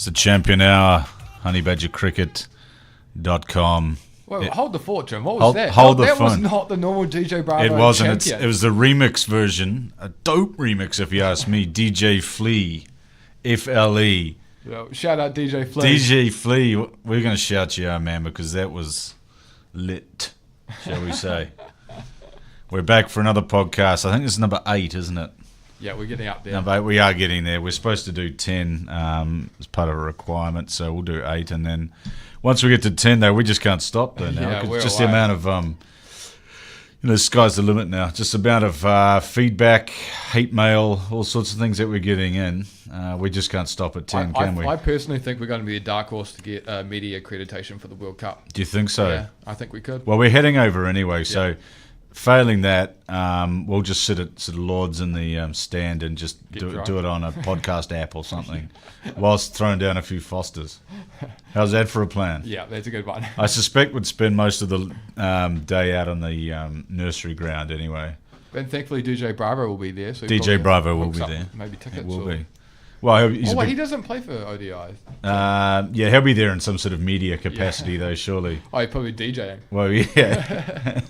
It's the Champion Hour, honeybadgercricket.com. Wait, hold the fort, Jim. What was that? Hold the that phone. was not the normal DJ Bravo It wasn't. Champion. It was the remix version. A dope remix, if you ask me. DJ Flea. F-L-E. Shout out DJ Flea. DJ Flea. We're going to shout you out, man, because that was lit, shall we say. We're back for another podcast. I think this is number 8, isn't it? Yeah, we're getting up there. Number 8, we are getting there. We're supposed to do 10 as part of a requirement, so we'll do 8. And then once we get to 10, though, we just can't stop there now. Yeah, we're just away. the amount of, the sky's the limit now. Just the amount of feedback, hate mail, all sorts of things that we're getting in. We just can't stop at 10, can we? I personally think we're going to be a dark horse to get media accreditation for the World Cup. Do you think so? Yeah, I think we could. Well, we're heading over anyway, so failing that, we'll just sit at sort of Lords in the stand and just do it on a podcast app or something, whilst throwing down a few Fosters. How's that for a plan? Yeah, that's a good one. I suspect we'd spend most of the day out on the nursery ground anyway. And thankfully DJ Bravo will be there. So DJ Bravo will be there. Maybe tickets. It will be. Well, he doesn't play for ODI. Yeah, he'll be there in some sort of media capacity though, surely. Oh, he's probably DJing. Well, yeah.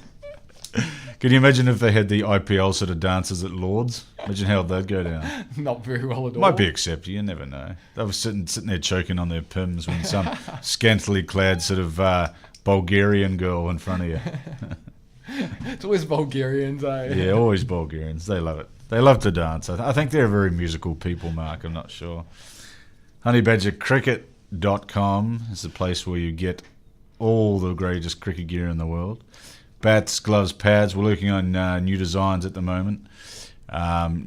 Can you imagine if they had the IPL sort of dances at Lords? Imagine how they'd go down. Not very well at all. Might be accepted, you never know. They were sitting there choking on their pims when some scantily clad sort of Bulgarian girl in front of you. It's always Bulgarians, eh? Yeah, always Bulgarians. They love it. They love to dance. I think they're very musical people, Mark. I'm not sure. Honeybadgercricket.com is the place where you get all the greatest cricket gear in the world. Bats, gloves, pads. We're working on new designs at the moment.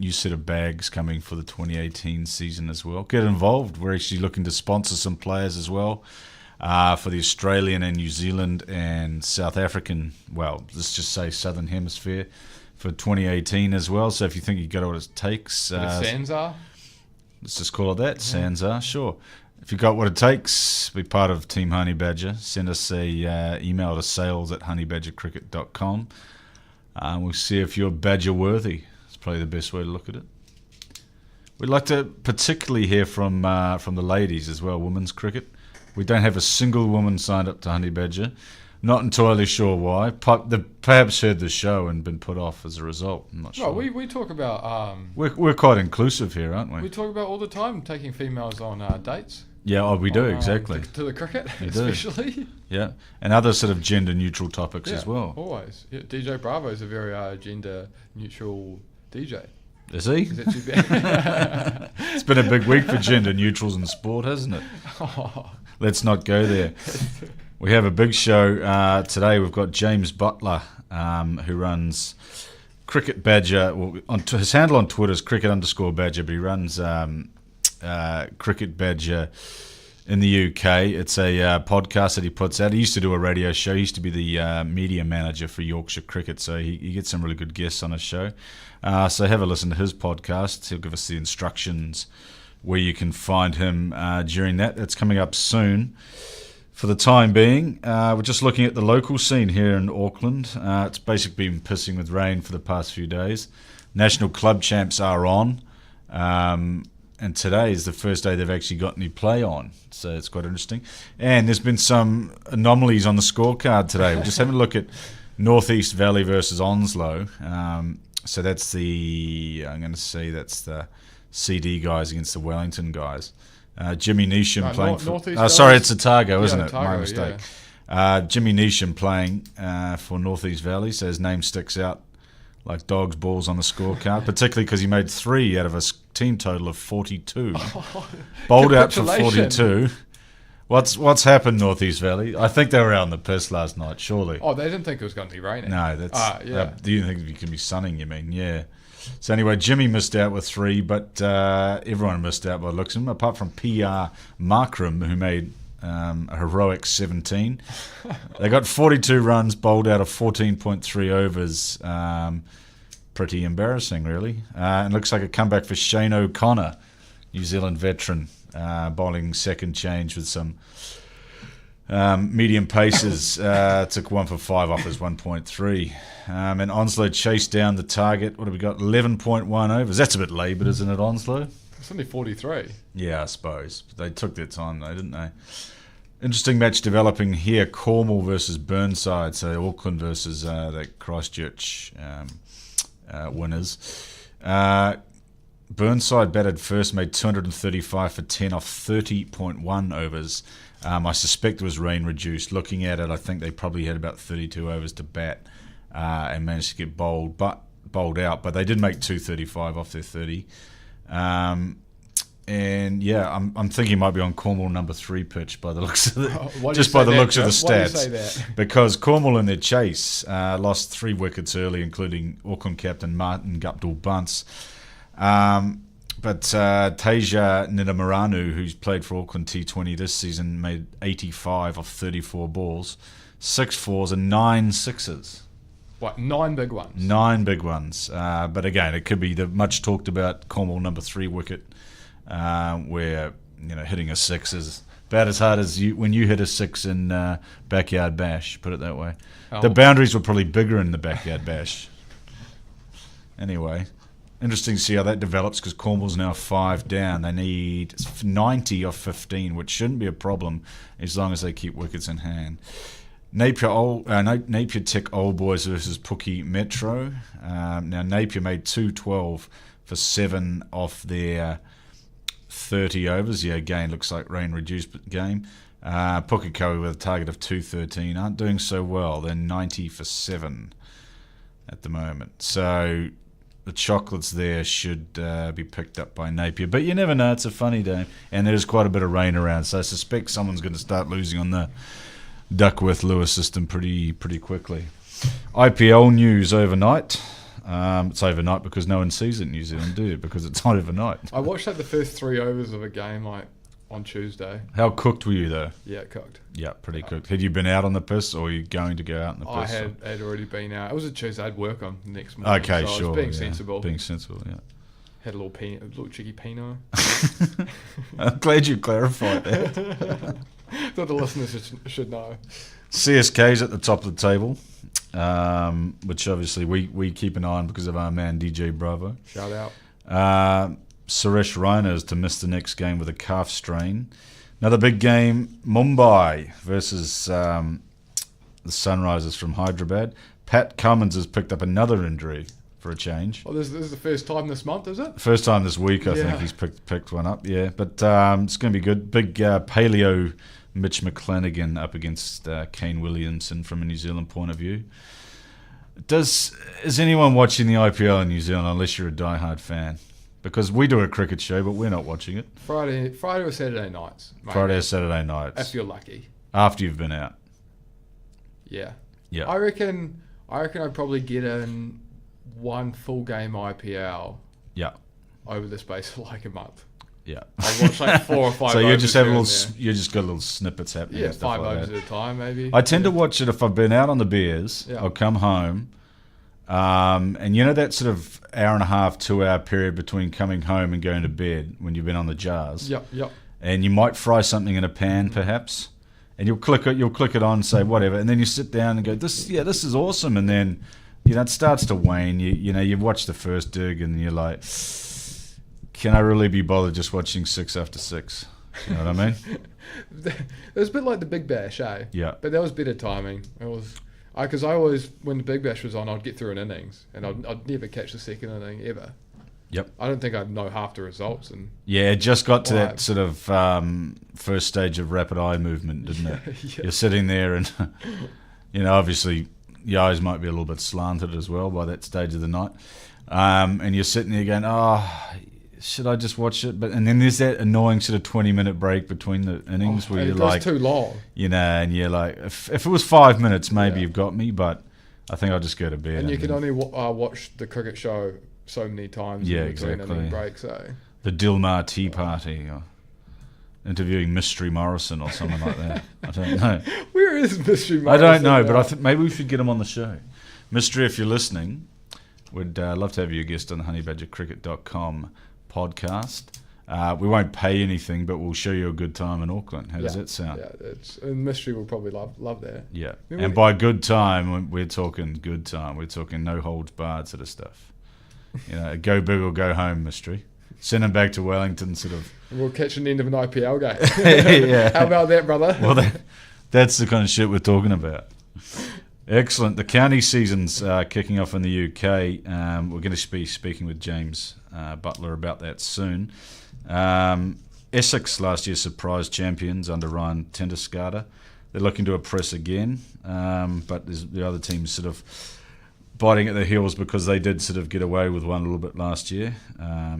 New set of bags coming for the 2018 season as well. Get involved. We're actually looking to sponsor some players as well for the Australian and New Zealand and South African, well, let's just say Southern Hemisphere for 2018 as well. So if you think you got what it takes... Sanzar? Let's just call it that, Sanzar, sure. If you've got what it takes, be part of Team Honey Badger. Send us a email to sales@honeybadgercricket.com. We'll see if you're Badger worthy. It's probably the best way to look at it. We'd like to particularly hear from the ladies as well, women's cricket. We don't have a single woman signed up to Honey Badger. Not entirely sure why. They've perhaps heard the show and been put off as a result. I'm not sure. No, we talk about... We're quite inclusive here, aren't we? We talk about all the time taking females on dates. Yeah, we do, exactly. To the cricket, We especially. do. Yeah, and other sort of gender-neutral topics as well. Always. Yeah, DJ Bravo is a very gender-neutral DJ. Is he? It's been a big week for gender-neutrals in sport, hasn't it? Let's not go there. We have a big show today. We've got James Buttler, who runs Cricket Badger. Well, his handle on Twitter is cricket_badger, but he runs Cricket Badger in the UK. It's a podcast that he puts out. He used to do a radio show. He used to be the media manager for Yorkshire Cricket, so he gets some really good guests on his show. So have a listen to his podcast. He'll give us the instructions where you can find him during that. That's coming up soon. For the time being, we're just looking at the local scene here in Auckland. It's basically been pissing with rain for the past few days. National Club Champs are on. And today is the first day they've actually got any play on, so it's quite interesting. And there's been some anomalies on the scorecard today. We're just having a look at Northeast Valley versus Onslow. So that's that's the CD guys against the Wellington guys. Jimmy Neesham playing for... sorry, it's Otago, isn't it? Otago, my mistake. Yeah. Jimmy Neesham playing for Northeast Valley, so his name sticks out like dog's balls on the scorecard, particularly because he made 3 out of a team total of 42. Bowled out for 42. What's happened, Northeast Valley? I think they were out on the piss last night, surely. Oh, they didn't think it was going to be raining. No, that's... do you think you can be sunning, you mean? Yeah. So anyway, Jimmy missed out with 3, but everyone missed out by the looks of him, apart from PR Markram, who made a heroic 17. They got 42 runs, bowled out of 14.3 overs. Pretty embarrassing, really. And looks like a comeback for Shane O'Connor, New Zealand veteran, bowling second change with some medium paces. Took 1 for 5 off his 1.3. And Onslow chased down the target. What have we got? 11.1 overs. That's a bit laboured, isn't it, Onslow? It's only 43. Yeah, I suppose. But they took their time, though, didn't they? Interesting match developing here. Cornwall versus Burnside. So Auckland versus the Christchurch winners. Burnside batted first, made 235 for 10 off 30.1 overs. I suspect it was rain reduced. Looking at it, I think they probably had about 32 overs to bat and managed to get bowled out. But they did make 235 off their 30. And yeah, I'm thinking it might be on Cornwall number 3 pitch by the looks of the looks of the stats. Why do you say that? Because Cornwall in their chase lost 3 wickets early, including Auckland captain Martin Guptill Bunce. But Teja Nidamaranu, who's played for Auckland T20 this season, made 85 off 34 balls, 6 fours and 9 sixes. What, 9 big ones? 9 big ones. But again, it could be the much talked about Cornwall number 3 wicket, where hitting a 6 is about as hard as when you hit a 6 in backyard bash. Put it that way. Oh. The boundaries were probably bigger in the backyard bash. Anyway, interesting to see how that develops because Cornwall's now 5 down. They need 90 off 15, which shouldn't be a problem as long as they keep wickets in hand. Napier Tech Old Boys versus Pookie Metro. Now Napier made 212 for 7 off their 30 overs. Yeah, again, looks like rain reduced game. Pukekohe with a target of 213 aren't doing so well. They're 90 for 7 at the moment. So the chocolates there should be picked up by Napier. But you never know. It's a funny day. And there's quite a bit of rain around. So I suspect someone's going to start losing on the Duckworth-Lewis system pretty quickly. IPL news overnight. It's overnight because no one sees it in New Zealand, do you? Because it's not overnight. I watched the first 3 overs of a game on Tuesday. How cooked were you though? Yeah, cooked. Yeah, pretty cooked. Had you been out on the piss, or were you going to go out on the piss? I had already been out. It was a Tuesday. I had work on the next morning. Okay, so sure. I was being sensible. Being sensible, yeah. Had a little cheeky Pinot. I'm glad you clarified that. Thought the listeners should know. CSK's at the top of the table, which obviously we keep an eye on because of our man DJ Bravo. Shout out. Suresh Raina is to miss the next game with a calf strain. Another big game, Mumbai versus the Sunrisers from Hyderabad. Pat Cummins has picked up another injury for a change. Well, this is the first time this month, is it? First time this week, I think he's picked one up, yeah. But it's going to be good. Big paleo Mitch McClanagan up against Kane Williamson from a New Zealand point of view. Is anyone watching the IPL in New Zealand unless you're a diehard fan? Because we do a cricket show, but we're not watching it. Friday or Saturday nights. Maybe. Friday or Saturday nights. If you're lucky. After you've been out. Yeah. Yeah. I reckon I'd probably get in one full game IPL. Yeah. Over the space of like a month. Yeah. I'll watch like 4 or 5. So you just have you just got little snippets happening. Yeah, and stuff 5 like overs that. at a time maybe. I tend to watch it if I've been out on the beers. Yeah. I'll come home. And you know that sort of hour and a half, 2 hour period between coming home and going to bed when you've been on the jars. Yep. And you might fry something in a pan, perhaps, and you'll click it on and say whatever, and then you sit down and go, this is awesome, and then it starts to wane. You watch the first dig and you're like, can I really be bothered just watching 6 after 6? You know what I mean? It was a bit like the Big Bash, eh? Yeah. But that was better timing. It was. Because I always, when the Big Bash was on, I'd get through an innings, and I'd never catch the second inning ever. Yep. I don't think I'd know half the results. And yeah, it just got to that sort of first stage of rapid eye movement, didn't it? Yeah. You're sitting there and, obviously your eyes might be a little bit slanted as well by that stage of the night. And you're sitting there going, should I just watch it? And then there's that annoying sort of 20-minute break between the innings where you're like, too long. And you're like, if it was 5 minutes, maybe you've got me, but I think I'll just go to bed. And you can only watch the cricket show so many times. Yeah, in between exactly. Inning breaks, eh? The Dilmar Tea Party, or interviewing Mystery Morrison or something like that. I don't know. Where is Mystery Morrison? I don't know, but I think maybe we should get him on the show. Mystery, if you're listening, we'd love to have you a guest on the honeybadgercricket.com podcast. We won't pay anything, but we'll show you a good time in Auckland. How does that sound? Yeah, and Mystery will probably love that. Yeah, and by good time, we're talking good time. We're talking no holds barred sort of stuff. Go big or go home, Mystery. Send him back to Wellington, sort of. And we'll catch an end of an IPL game. Yeah. How about that, brother? Well, that's the kind of shit we're talking about. Excellent. The county season's kicking off in the UK. We're going to be speaking with James Buttler about that soon. Essex last year surprised champions under Ryan Tenderskater. They're looking to impress again, but there's the other teams sort of biting at their heels because they did sort of get away with one a little bit last year,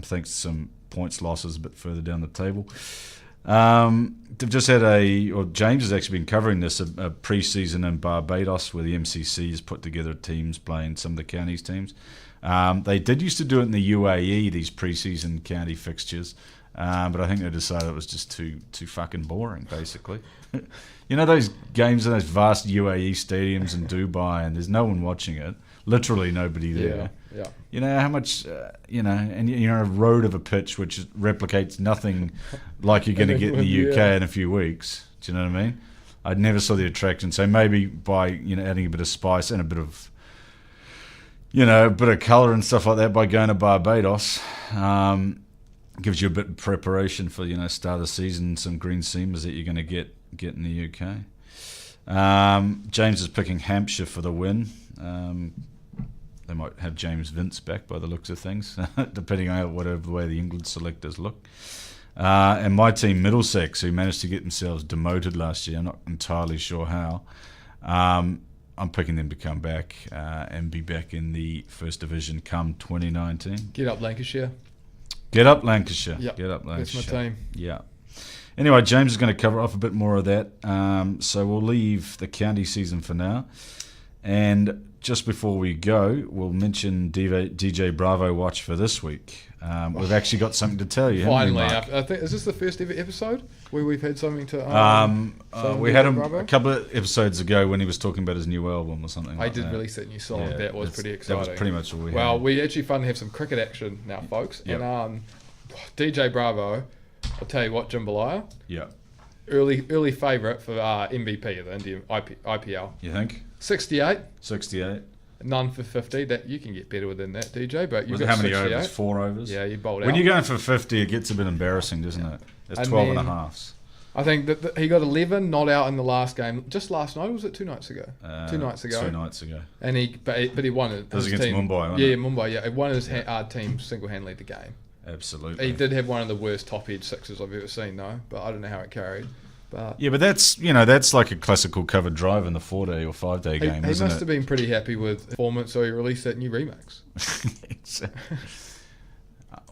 thanks to some points losses a bit further down the table. They've just had James has actually been covering this, a pre-season in Barbados where the MCC has put together teams playing some of the counties teams. They did used to do it in the UAE, these pre-season county fixtures, but I think they decided it was just too fucking boring, basically. You know those games in those vast UAE stadiums in Dubai and there's no one watching it? Literally nobody there. Yeah. You know how much, and you're on a road of a pitch which replicates nothing like you're going to get in the UK in a few weeks. Do you know what I mean? I never saw the attraction. So maybe by adding a bit of spice and a bit of colour and stuff like that by going to Barbados, gives you a bit of preparation for start of the season, some green seamers that you're going to get in the UK. James is picking Hampshire for the win. They might have James Vince back by the looks of things, depending on whatever way the England selectors look. And my team, Middlesex, who managed to get themselves demoted last year, I'm not entirely sure how. I'm picking them to come back and be back in the First Division come 2019. Get up Lancashire. Get up Lancashire. Yep. Get up Lancashire. That's my team. Yeah. Anyway, James is going to cover off a bit more of that. So we'll leave the county season for now. And just before we go, we'll mention DJ Bravo Watch for this week. We've actually got something to tell you. Finally, haven't we, Mark? I think is this the first ever episode where we've had something to? We had him a couple of episodes ago when he was talking about his new album or something. I did release that new song. Yeah, that was pretty exciting. That was pretty much all we had. Well, we actually fun to have some cricket action now, folks. Yep. And DJ Bravo, I'll tell you what, Jambalaya. Yeah. Early favourite for MVP of the Indian IPL. You think? 68. 68. None for 50. That you can get better than that, DJ. But you got how many 68. overs? 4 overs. Yeah, you bowled out. When you're going for 50, it gets a bit embarrassing, doesn't it? It's 12 and a halves. I think that he got 11 not out in the last game. Just last night, or was it 2 nights ago? 2 nights ago. 2 nights ago. And he won it. That was against team. Mumbai, wasn't it? Yeah, Mumbai. Yeah, he won his team single-handedly the game. Absolutely. He did have one of the worst top-edge sixes I've ever seen, though. But I don't know how it carried. But that's like a classical covered drive in the 4-day or 5-day game, isn't it? He must have been pretty happy with performance, so he released that new remix.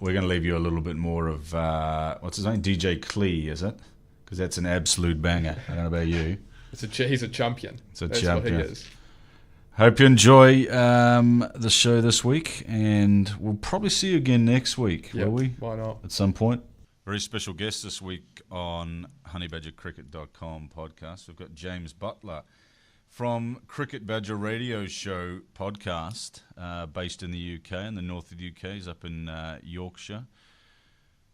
We're going to leave you a little bit more of what's his name, DJ Clee, is it? Because that's an absolute banger. I don't know about you. He's a champion. That's champion. What he is. Hope you enjoy the show this week, and we'll probably see you again next week, will we? Why not? At some point. Very special guest this week on honeybadgercricket.com podcast. We've got James Buttler from Cricket Badger Radio Show podcast, based in the UK, in the north of the UK. He's up in Yorkshire.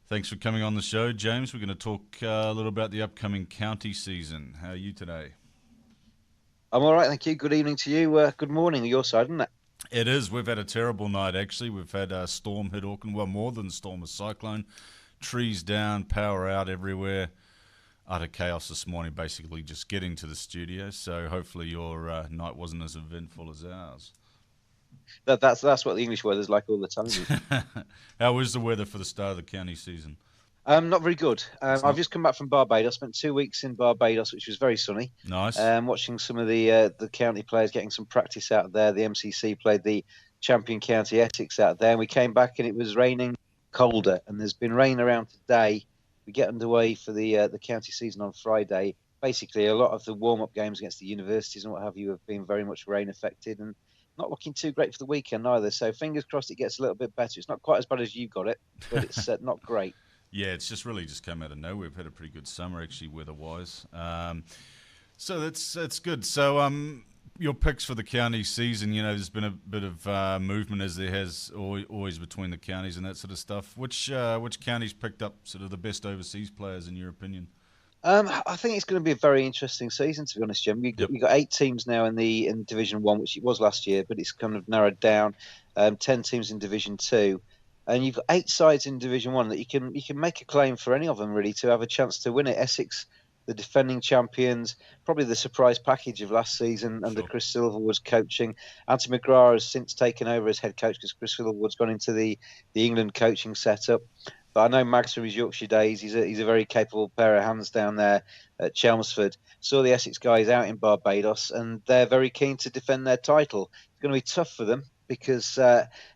Thanks for coming on the show, James. We're going to talk a little about the upcoming county season. How are you today? I'm all right, thank you. Good evening to you. Good morning on your side, isn't it? It is. We've had a terrible night, actually. We've had a storm hit Auckland. Well, more than a storm, a cyclone. Trees down, power out everywhere. Utter chaos this morning, basically just getting to the studio. So hopefully your night wasn't as eventful as ours. That's what the English weather's like all the time. How was the weather for the start of the county season? Not very good. I've just come back from Barbados. Spent 2 weeks in Barbados, which was very sunny. Nice. Watching some of the county players getting some practice out there. The MCC played the champion county Essex out there, and we came back and it was raining colder. And there's been rain around today. We get underway for the county season on Friday. Basically, a lot of the warm-up games against the universities and what have you have been very much rain affected and not looking too great for the weekend either. So fingers crossed it gets a little bit better. It's not quite as bad as you got it, but it's not great. Yeah, it's just really just come out of nowhere. We've had a pretty good summer, actually, weather-wise. So that's good. So your picks for the county season, there's been a bit of movement, as there has always between the counties and that sort of stuff. Which counties picked up sort of the best overseas players, in your opinion? I think it's going to be a very interesting season, to be honest, Jim. We've got 8 teams now in Division 1, which it was last year, but it's kind of narrowed down. 10 teams in Division 2. and you've got 8 sides in Division 1 that you can make a claim for any of them really to have a chance to win it. Essex, the defending champions, probably the surprise package of last season under Chris Silverwood's coaching. Anthony McGrath has since taken over as head coach because Chris Silverwood's gone into the England coaching setup. But I know Mags from his Yorkshire days. He's a very capable pair of hands down there at Chelmsford. Saw the Essex guys out in Barbados, and they're very keen to defend their title. It's going to be tough for them because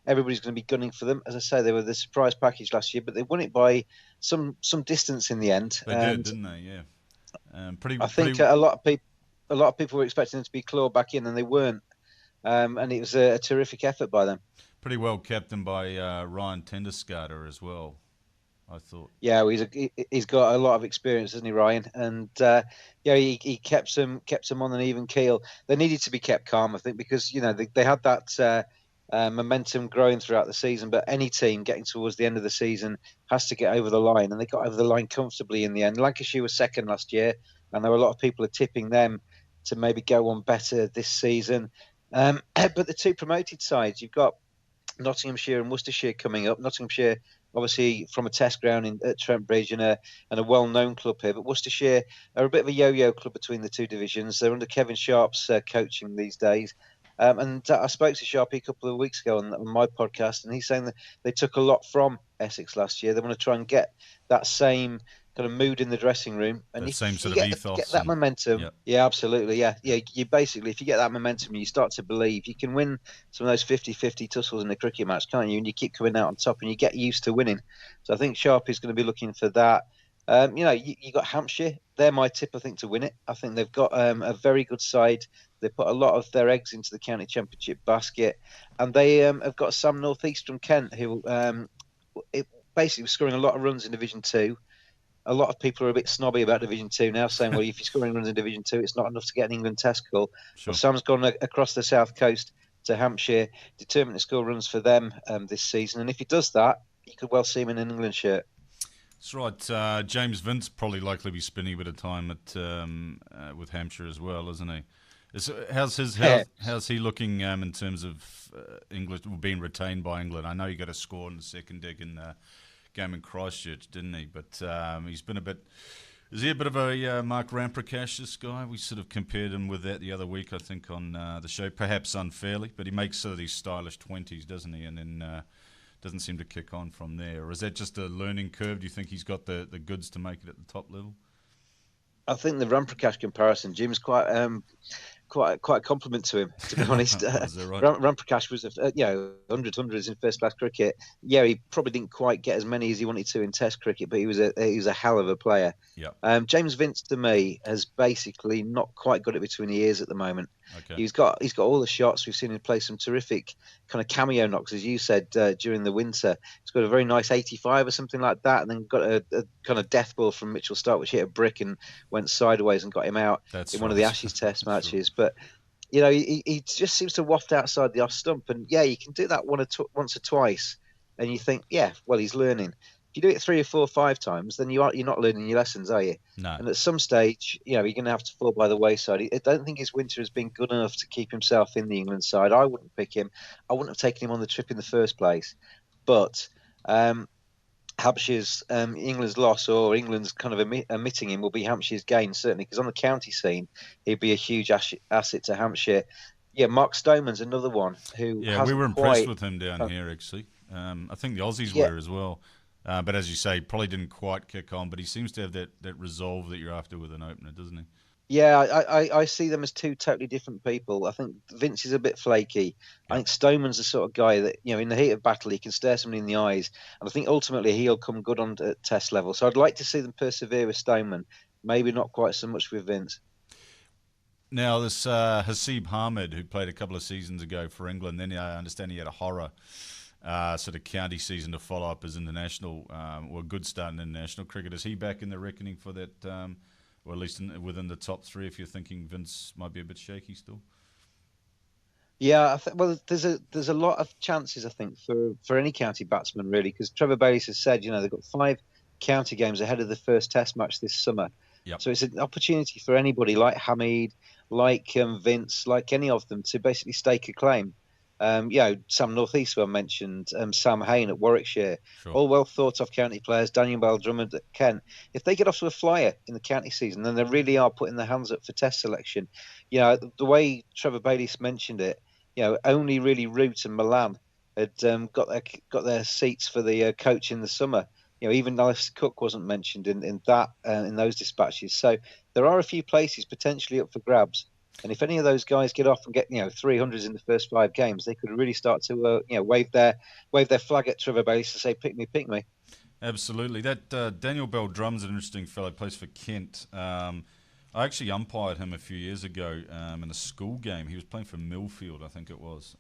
everybody's going to be gunning for them. As I say, they were the surprise package last year, but they won it by some distance in the end. They did, didn't they? Yeah. I think a lot of people were expecting them to be clawed back in, and they weren't. And it was a terrific effort by them. Pretty well captained by Ryan Tenderskater as well, I thought. Yeah, well, he's got a lot of experience, hasn't he, Ryan? And he kept them on an even keel. They needed to be kept calm, I think, because they had that momentum growing throughout the season. But any team getting towards the end of the season has to get over the line, and they got over the line comfortably in the end. Lancashire was second last year, and there were a lot of people tipping them to maybe go on better this season. But the 2 promoted sides, you've got Nottinghamshire and Worcestershire coming up. Nottinghamshire, obviously, from a test ground at Trent Bridge and a well-known club here. But Worcestershire are a bit of a yo-yo club between the 2 divisions. They're under Kevin Sharp's coaching these days. And I spoke to Sharpie a couple of weeks ago on my podcast, and he's saying that they took a lot from Essex last year. They want to try and get that same kind of mood in the dressing room, and if same you sort of ethos, get that momentum, yeah, absolutely, yeah. You basically, if you get that momentum, you start to believe you can win some of those 50-50 tussles in the cricket match, can't you? And you keep coming out on top, and you get used to winning. So I think Sharp is going to be looking for that. You got Hampshire. They're my tip, I think, to win it. I think they've got a very good side. They put a lot of their eggs into the county championship basket, and they have got Sam North East from Kent, who basically was scoring a lot of runs in Division 2. A lot of people are a bit snobby about Division 2 now, saying, well, if you're scoring runs in Division 2, it's not enough to get an England test call. Sure. Well, Sam's gone across the south coast to Hampshire, determined to score runs for them this season. And if he does that, you could well see him in an England shirt. That's right. James Vince probably likely be spending a bit of time with Hampshire as well, isn't he? How's he looking in terms of English being retained by England? I know he got a score in the second dig in the game in Christchurch, didn't he? But he's been a bit. Is he a bit of a Mark Ramprakash, this guy? We sort of compared him with that the other week, I think, on the show, perhaps unfairly. But he makes sort of these stylish 20s, doesn't he? And then doesn't seem to kick on from there. Or is that just a learning curve? Do you think he's got the goods to make it at the top level? I think the Ramprakash comparison, Jim's quite a compliment to him, to be honest. Right? Ramprakash was hundreds in first class cricket. Yeah, he probably didn't quite get as many as he wanted to in Test cricket, but he was a hell of a player. Yeah. James Vince, to me, has basically not quite got it between the ears at the moment. Okay. He's got all the shots. We've seen him play some terrific kind of cameo knocks, as you said, during the winter. He's got a very nice 85 or something like that, and then got a kind of death ball from Mitchell Stark, which hit a brick and went sideways and got him out one of the Ashes Test matches. But he just seems to waft outside the off stump, and you can do that once or twice, and you think, well, he's learning. If you do it 3 or 4 or 5 times, then you're not learning your lessons, are you? No. And at some stage, you're going to have to fall by the wayside. I don't think his winter has been good enough to keep himself in the England side. I wouldn't pick him. I wouldn't have taken him on the trip in the first place. But Hampshire's England's loss, or England's kind of omitting him, will be Hampshire's gain, certainly, because on the county scene, he'd be a huge asset to Hampshire. Yeah, Mark Stoneman's another one who. Yeah, we were impressed with him down here, actually. I think the Aussies were as well. But as you say, probably didn't quite kick on, but he seems to have that resolve that you're after with an opener, doesn't he? Yeah, I see them as 2 totally different people. I think Vince is a bit flaky. I think Stoneman's the sort of guy that, in the heat of battle, he can stare somebody in the eyes. And I think ultimately he'll come good on test level. So I'd like to see them persevere with Stoneman. Maybe not quite so much with Vince. Now, this Hasib Hamid, who played a couple of seasons ago for England, then I understand he had a horror sort of county season to follow up as international, or a good start in international cricket. Is he back in the reckoning for that, or at least within the top 3, if you're thinking Vince might be a bit shaky still? Yeah, there's a lot of chances, I think, for any county batsman, really, because Trevor Bayliss has said, they've got 5 county games ahead of the first test match this summer. Yep. So it's an opportunity for anybody like Hamid, like Vince, like any of them, to basically stake a claim. Sam Northeastwell mentioned, Sam Hain at Warwickshire, Sure. all well thought of county players. Daniel Bell Drummond at Kent. If they get off to a flyer in the county season, then they really are putting their hands up for Test selection. The way Trevor Bayliss mentioned it, only really Root and Milan had got their seats for the coach in the summer. Even Alistair Cook wasn't mentioned in those dispatches. So there are a few places potentially up for grabs. And if any of those guys get off and get 300s in the first 5 games, they could really start to wave their flag at Trevor Bayliss to say, "Pick me, pick me." Absolutely. That Daniel Bell Drum's an interesting fellow. Plays for Kent. I actually umpired him a few years ago in a school game. He was playing for Millfield, I think it was,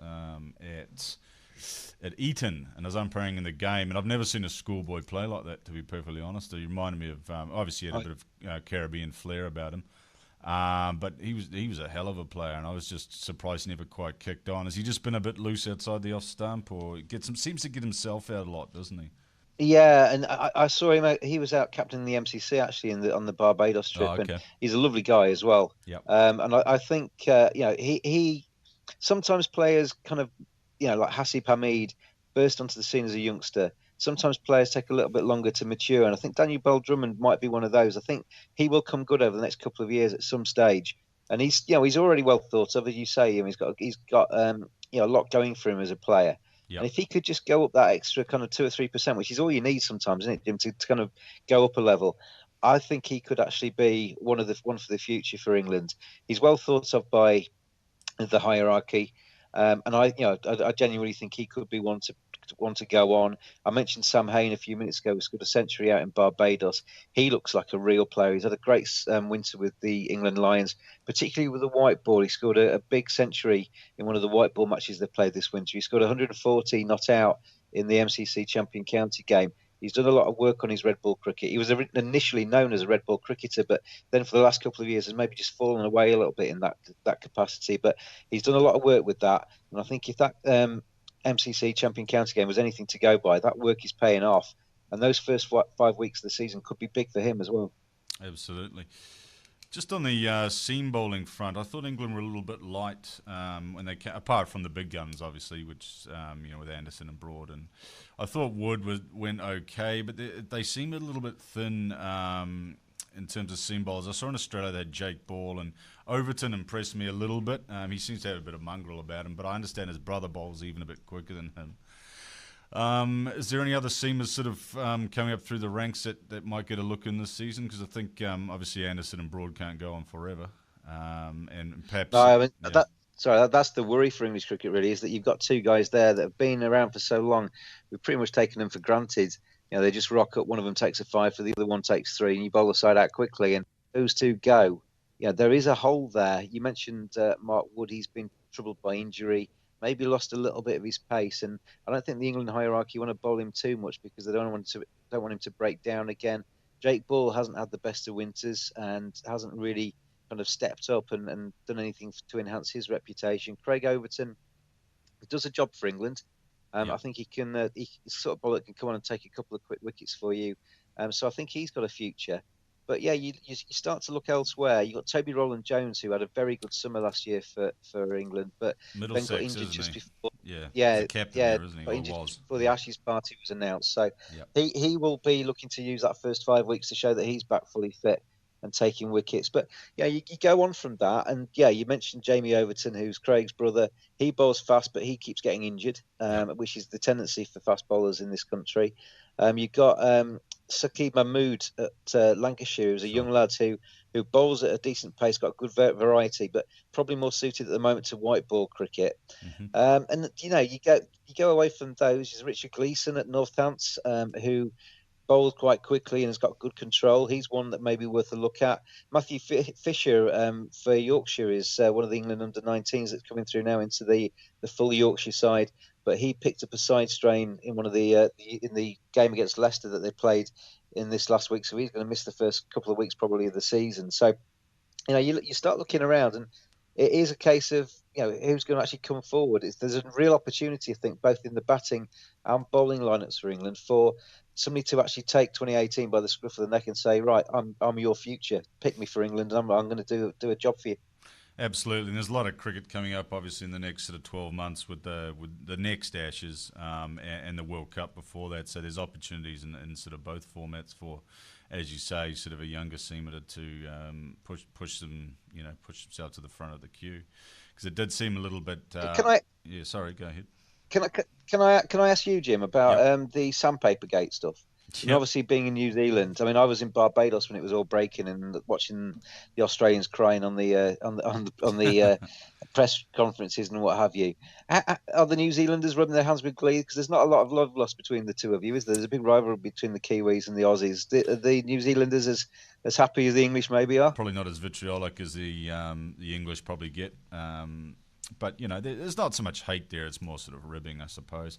at Eton, and I was umpiring in the game. And I've never seen a schoolboy play like that, to be perfectly honest. He reminded me of, obviously he had a bit of Caribbean flair about him. But he was a hell of a player, and I was just surprised he never quite kicked on. Has he just been a bit loose outside the off stump, or seems to get himself out a lot, doesn't he? Yeah, and I saw him out. He was out captaining the MCC actually on the Barbados trip, Okay. and he's a lovely guy as well. Yep. And I think he sometimes players kind of like Hasib Hamid burst onto the scene as a youngster. Sometimes players take a little bit longer to mature, and I think Daniel Bell Drummond might be one of those. I think he will come good over the next couple of years at some stage, and he's already well thought of, as you say. He's got a lot going for him as a player. Yep. And if he could just go up that extra kind of 2 or 3%, which is all you need sometimes, isn't it, Jim, to kind of go up a level, I think he could actually be one for the future for England. He's well thought of by the hierarchy, and I genuinely think he could be one to go on. I mentioned Sam Hain a few minutes ago. He scored a century out in Barbados. He looks like a real player. He's had a great winter with the England Lions, particularly with the white ball. He scored a big century in one of the white ball matches they played this winter. He scored 140 not out in the MCC Champion County game. He's done a lot of work on his red ball cricket. He was initially known as a red ball cricketer, but then for the last couple of years has maybe just fallen away a little bit in that capacity. But he's done a lot of work with that, and I think if that MCC Champion County game was anything to go by, that work is paying off, and those first 5 weeks of the season could be big for him as well. Absolutely. Just on the seam bowling front, I thought England were a little bit light when they apart from the big guns, obviously, which with Anderson and Broad, and I thought Wood went okay, but they seemed a little bit thin in terms of seam bowlers. I saw in Australia they had Jake Ball, and Overton impressed me a little bit. He seems to have a bit of mongrel about him, but I understand his brother bowls even a bit quicker than him. Is there any other seamers sort of coming up through the ranks that might get a look in this season? Because I think obviously Anderson and Broad can't go on forever, and perhaps. No, I mean, that's the worry for English cricket really, is that you've got two guys there that have been around for so long. We've pretty much taken them for granted. They just rock up. One of them takes a 5, for the other one takes 3, and you bowl the side out quickly. And those two go. There is a hole there. You mentioned Mark Wood. He's been troubled by injury. Maybe lost a little bit of his pace, and I don't think the England hierarchy want to bowl him too much because they don't want him to break down again. Jake Ball hasn't had the best of winters and hasn't really kind of stepped up and done anything to enhance his reputation. Craig Overton does a job for England. I think he can. He's sort of bowler that can come on and take a couple of quick wickets for you. So I think he's got a future. But yeah, you start to look elsewhere. You got Toby Rowland-Jones, who had a very good summer last year for England, but Middlesex, then got injured just before. Yeah, he's a captain there, isn't he? Got injured was just before the Ashes party was announced. So Yep. he will be looking to use that first 5 weeks to show that he's back fully fit and taking wickets. But yeah, you go on from that, and yeah, you mentioned Jamie Overton, who's Craig's brother. He bowls fast, but he keeps getting injured, which is the tendency for fast bowlers in this country. You've got Saqib Mahmood at Lancashire, who's a young lad who bowls at a decent pace, got good variety, but probably more suited at the moment to white ball cricket. Mm-hmm. And you go away from those. There's Richard Gleeson at Northants, who bowls quite quickly and has got good control. He's one that may be worth a look at. Matthew Fisher for Yorkshire is one of the England under-19s that's coming through now into the full Yorkshire side. But he picked up a side strain in one of in the game against Leicester that they played in this last week, so he's going to miss the first couple of weeks probably of the season. So, you start looking around, and it is a case of who's going to actually come forward. There's a real opportunity, I think, both in the batting and bowling lineups for England for somebody to actually take 2018 by the scruff of the neck and say, right, I'm your future. Pick me for England. I'm going to do a job for you. Absolutely, and there's a lot of cricket coming up, obviously, in the next sort of 12 months with the next Ashes and the World Cup before that. So there's opportunities in sort of both formats for, as you say, sort of a younger seamer to push them, push themselves to the front of the queue, because it did seem a little bit. Can I Yeah, sorry, go ahead. can I ask you, Jim, about Yep. the sandpaper gate stuff? I mean, Yep. obviously, being in New Zealand, I mean, I was in Barbados when it was all breaking and watching the Australians crying on the press conferences and what have you. Are the New Zealanders rubbing their hands with glee? Because there's not a lot of love lost between the two of you, is there? There's a big rivalry between the Kiwis and the Aussies. Are the New Zealanders as happy as the English maybe are? Probably not as vitriolic as the English probably get. But there's not so much hate there. It's more sort of ribbing, I suppose.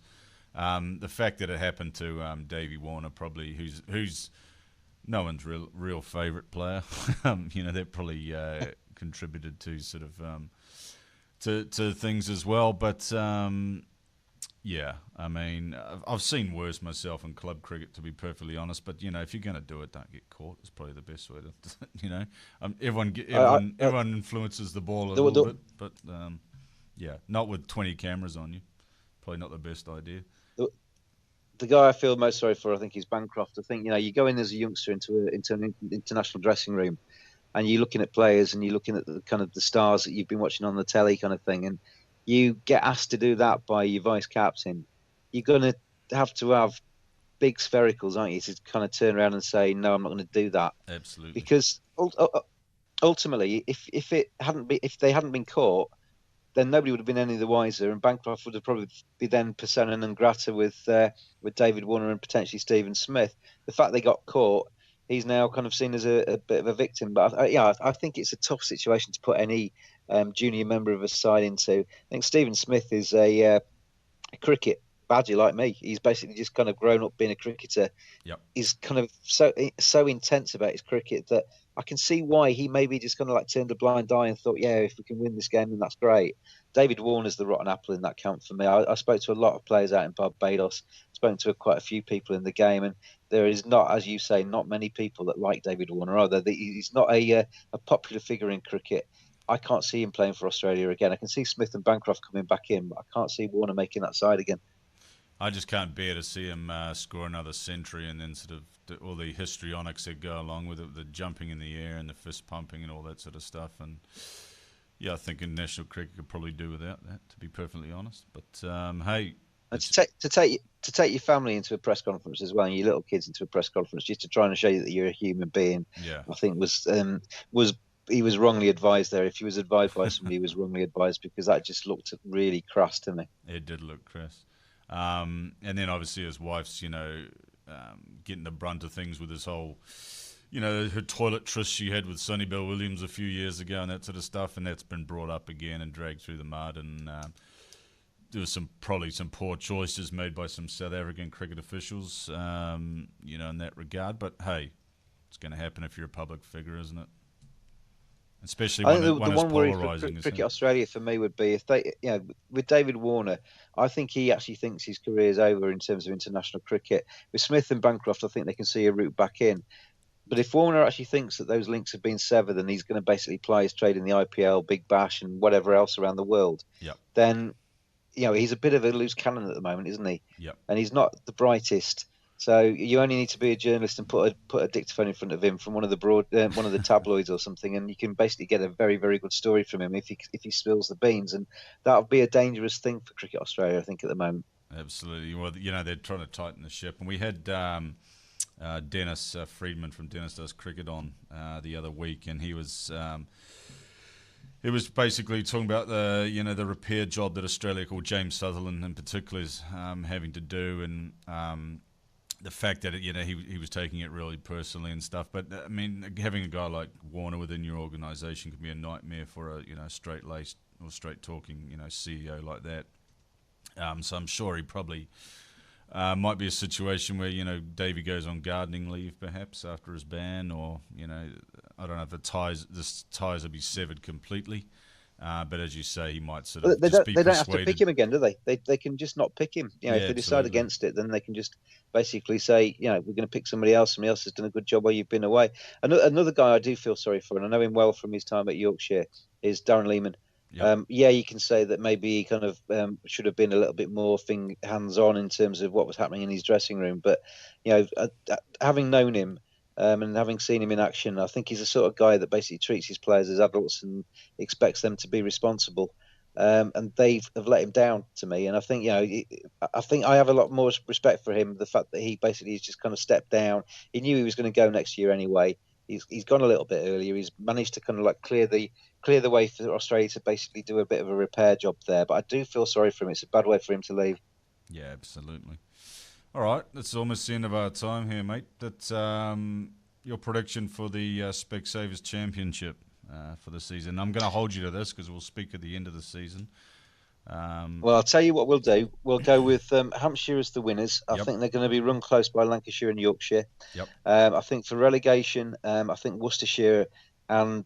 The fact that it happened to Davey Warner, probably who's no one's real favourite player. That probably contributed to sort of to things as well. But yeah, I mean, I've seen worse myself in club cricket, to be perfectly honest. But if you're going to do it, don't get caught. It's probably the best way to, everyone influences the ball a little bit, but yeah, not with 20 cameras on you. Probably not the best idea. The guy I feel most sorry for, I think, is Bancroft. I think you go in as a youngster into an international dressing room, and you're looking at players and you're looking at the kind of the stars that you've been watching on the telly, kind of thing, and you get asked to do that by your vice captain. You're gonna have big sphericals, aren't you, to kind of turn around and say, no, I'm not going to do that. Absolutely. Because ultimately, if they hadn't been caught, then nobody would have been any the wiser, and Bancroft would have probably be then persona non grata with David Warner and potentially Stephen Smith. The fact they got caught, he's now kind of seen as a bit of a victim. But I think it's a tough situation to put any junior member of a side into. I think Stephen Smith is a cricket badger like me. He's basically just kind of grown up being a cricketer. Yep. He's kind of so intense about his cricket that I can see why he maybe just kind of like turned a blind eye and thought, yeah, if we can win this game, then that's great. David Warner's the rotten apple in that camp for me. I spoke to a lot of players out in Barbados, spoken to quite a few people in the game, and there is not, as you say, not many people that like David Warner, are there? He's not a popular figure in cricket. I can't see him playing for Australia again. I can see Smith and Bancroft coming back in, but I can't see Warner making that side again. I just can't bear to see him score another century and then sort of all the histrionics that go along with it, the jumping in the air and the fist pumping and all that sort of stuff. And yeah, I think international cricket could probably do without that, to be perfectly honest. But hey, and to take your family into a press conference as well, and your little kids into a press conference, just to try and show you that you're a human being, yeah, I think was he was wrongly advised there. If he was advised by somebody, he was wrongly advised, because that just looked really crass to me. It did look crass. And then obviously his wife's, getting the brunt of things with this whole, her toilet tryst she had with Sonny Bill Williams a few years ago and that sort of stuff, and that's been brought up again and dragged through the mud. And there was probably some poor choices made by some South African cricket officials, in that regard. But hey, it's going to happen if you're a public figure, isn't it? Especially the one one worry polarising. for Cricket Australia for me would be if they, with David Warner, I think he actually thinks his career is over in terms of international cricket. With Smith and Bancroft, I think they can see a route back in. But if Warner actually thinks that those links have been severed and he's going to basically ply his trade in the IPL, Big Bash, and whatever else around the world, Yep. then he's a bit of a loose cannon at the moment, isn't he? Yep. And he's not the brightest. So you only need to be a journalist and put a dictaphone in front of him from one of the tabloids or something, and you can basically get a very, very good story from him if he spills the beans, and that would be a dangerous thing for Cricket Australia, I think, at the moment. Absolutely. Well, they're trying to tighten the ship, and we had Dennis Friedman from Dennis Does Cricket on the other week, and he was basically talking about the repair job that Australia, called James Sutherland in particular, is having to do, and the fact that he was taking it really personally and stuff. But I mean, having a guy like Warner within your organisation can be a nightmare for a straight-laced or straight-talking CEO like that. So I'm sure he probably might be a situation where Davey goes on gardening leave perhaps after his ban, or I don't know if the ties will be severed completely. But as you say, he might sort of they just be don't persuaded. have to pick him again, do they? They can just not pick him. If they decide against it, then they can just basically say, we're going to pick somebody else. Somebody else has done a good job while you've been away. Another guy I do feel sorry for, and I know him well from his time at Yorkshire, is Darren Lehmann. Yep. Yeah, you can say that maybe he kind of should have been a little bit more hands-on in terms of what was happening in his dressing room. But having known him and having seen him in action, I think he's the sort of guy that basically treats his players as adults and expects them to be responsible. And they have let him down to me. And I think I think I have a lot more respect for him. The fact that he basically has just kind of stepped down. He knew he was going to go next year anyway. He's gone a little bit earlier. He's managed to kind of like clear the way for Australia to basically do a bit of a repair job there. But I do feel sorry for him. It's a bad way for him to leave. Yeah, absolutely. All right, that's almost the end of our time here, mate. That's your prediction for the Specsavers Championship for the season. I'm going to hold you to this because we'll speak at the end of the season. Well, I'll tell you what we'll do. We'll go with Hampshire as the winners. I think they're going to be run close by Lancashire and Yorkshire. Yep. I think for relegation, I think Worcestershire and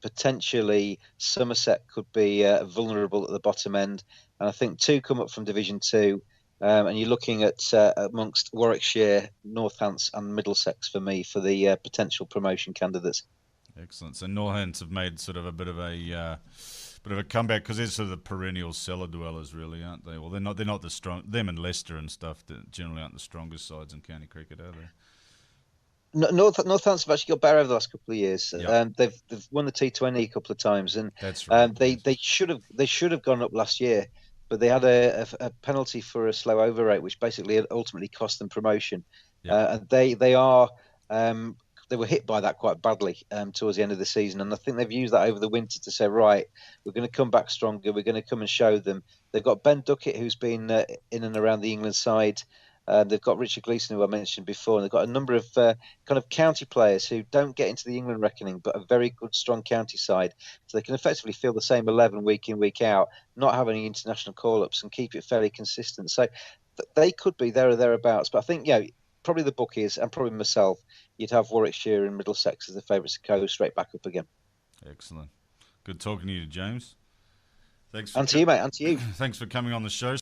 potentially Somerset could be vulnerable at the bottom end. And I think 2 come up from Division 2. And you're looking at amongst Warwickshire, Northants and Middlesex for me for the potential promotion candidates. Excellent. So Northants have made sort of a bit of a comeback because they're sort of the perennial cellar dwellers, really, aren't they? Well, they're not the strong. Them and Leicester and stuff that generally aren't the strongest sides in county cricket, are they? Northants have actually got better over the last couple of years. Yep. They've won the T20 a couple of times, and that's right. They should have gone up last year, but they had a penalty for a slow over rate, which basically ultimately cost them promotion. Yep. And they were hit by that quite badly towards the end of the season. And I think they've used that over the winter to say, right, we're going to come back stronger. We're going to come and show them. They've got Ben Duckett, who's been in and around the England side. They've got Richard Gleeson, who I mentioned before. And they've got a number of kind of county players who don't get into the England reckoning, but a very good, strong county side. So they can effectively field the same 11 week in, week out, not have any international call-ups and keep it fairly consistent. So they could be there or thereabouts. But I think, probably the bookies and probably myself, you'd have Warwickshire and Middlesex as the favourites to go straight back up again. Excellent. Good talking to you, James. Thanks. And to you, mate. And to you. Thanks for coming on the show.